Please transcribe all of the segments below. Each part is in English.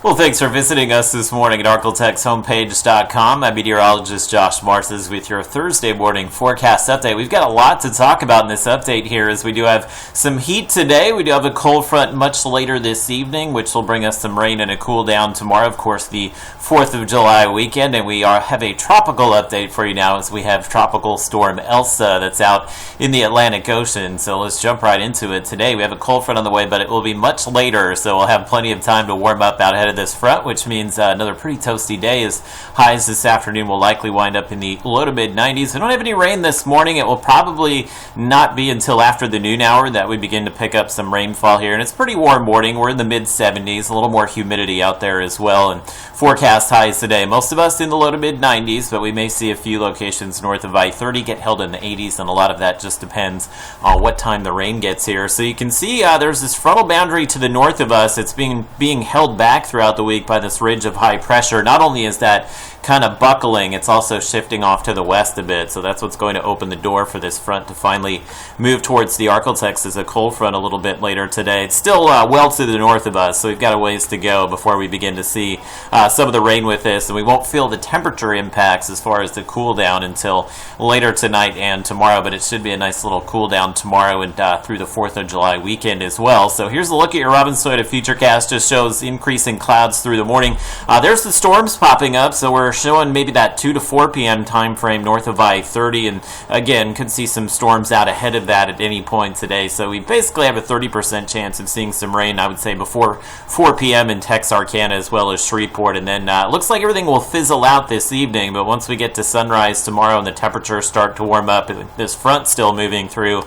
Well, thanks for visiting us this morning at arklatexhomepage.com. I'm meteorologist Josh Marces with your Thursday morning forecast update. We've got a lot to talk about in this update here, as we do have some heat today. We do have a cold front much later this evening, which will bring us some rain and a cool down tomorrow. Of course, the 4th of July weekend, and we have a tropical update for you now, as we have Tropical Storm Elsa that's out in the Atlantic Ocean. So let's jump right into it. Today we have a cold front on the way, but it will be much later, so we'll have plenty of time to warm up out ahead of this front, which means another pretty toasty day, as highs this afternoon will likely wind up in the low to mid 90s. We don't have any rain this morning. It will probably not be until after the noon hour that we begin to pick up some rainfall here, and it's a pretty warm morning. We're in the mid 70s, a little more humidity out there as well, and forecast highs today, most of us in the low to mid 90s, but we may see a few locations north of I-30 get held in the 80s, and a lot of that just depends on what time the rain gets here. So you can see there's this frontal boundary to the north of us. It's being held back throughout the week by this ridge of high pressure. Not only is that kind of buckling, it's also shifting off to the west a bit, so that's what's going to open the door for this front to finally move towards the Arklatex as a cold front a little bit later today. It's still well to the north of us, so we've got a ways to go before we begin to see some of the rain with this, and we won't feel the temperature impacts as far as the cool down until later tonight and tomorrow, but it should be a nice little cool down tomorrow and through the 4th of July weekend as well. So here's a look at your Robin's Toyota Futurecast. Just shows increasing clouds through the morning. There's the storms popping up, so we're showing maybe that 2 to 4 p.m. time frame north of I-30, and again, could see some storms out ahead of that at any point today. So we basically have a 30% chance of seeing some rain, I would say, before 4 p.m. in Texarkana as well as Shreveport, and then it looks like everything will fizzle out this evening, but once we get to sunrise tomorrow and the temperatures start to warm up and this front still moving through,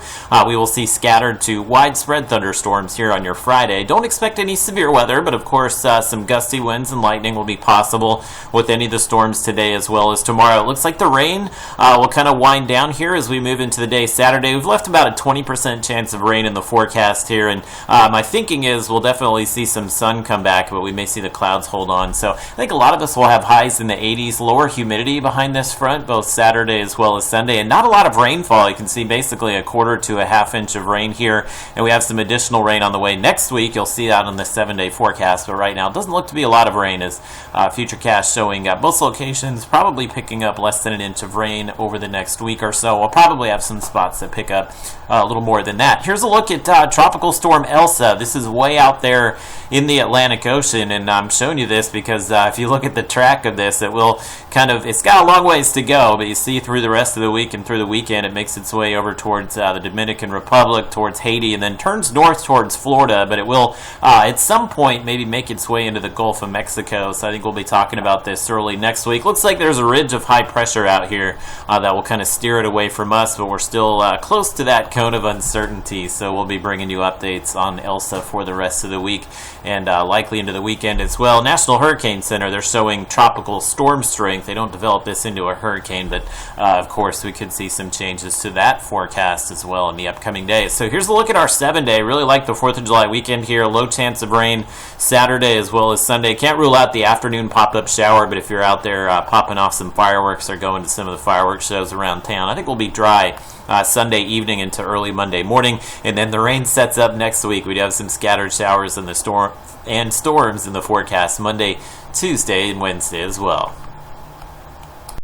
we will see scattered to widespread thunderstorms here on your Friday. Don't expect any severe weather, but of course some gusty winds and lightning will be possible with any of the storms today as well as tomorrow. It looks like the rain will kind of wind down here as we move into the day Saturday. We've left about a 20% chance of rain in the forecast here, and my thinking is we'll definitely see some sun come back, but we may see the clouds hold on. So I think a lot of us will have highs in the 80s, lower humidity behind this front, both Saturday as well as Sunday, and not a lot of rainfall. You can see basically a quarter to a half inch of rain here, and we have some additional rain on the way next week. You'll see that on the 7-day forecast, but right now it doesn't look to be a lot of rain, as Futurecast showing most locations probably picking up less than an inch of rain over the next week or so. We'll probably have some spots that pick up a little more than that. Here's a look at Tropical Storm Elsa. This is way out there in the Atlantic Ocean, and I'm showing you this because if you look at the track of this, it's got a long ways to go, but you see through the rest of the week and through the weekend it makes its way over towards the Dominican Republic, towards Haiti, and then turns north towards Florida, but it will at some point maybe make its way into the Gulf of Mexico. So I think we'll be talking about this early next week. Looks like there's a ridge of high pressure out here that will kind of steer it away from us, but we're still close to that cone of uncertainty, so we'll be bringing you updates on Elsa for the rest of the week and likely into the weekend as well. National Hurricane Center, they're showing tropical storm strength. They don't develop this into a hurricane, but of course we could see some changes to that forecast as well in the upcoming days. So here's a look at our 7-day. Really like the 4th of July weekend here. Low chance of rain Saturday as well as Sunday. Can't rule out the afternoon pop-up shower, but if you're out there popping off some fireworks or going to some of the fireworks shows around town, I think we'll be dry Sunday evening into early Monday morning, and then the rain sets up next week. We do have some scattered showers in the storms in the forecast Monday, Tuesday, and Wednesday as well.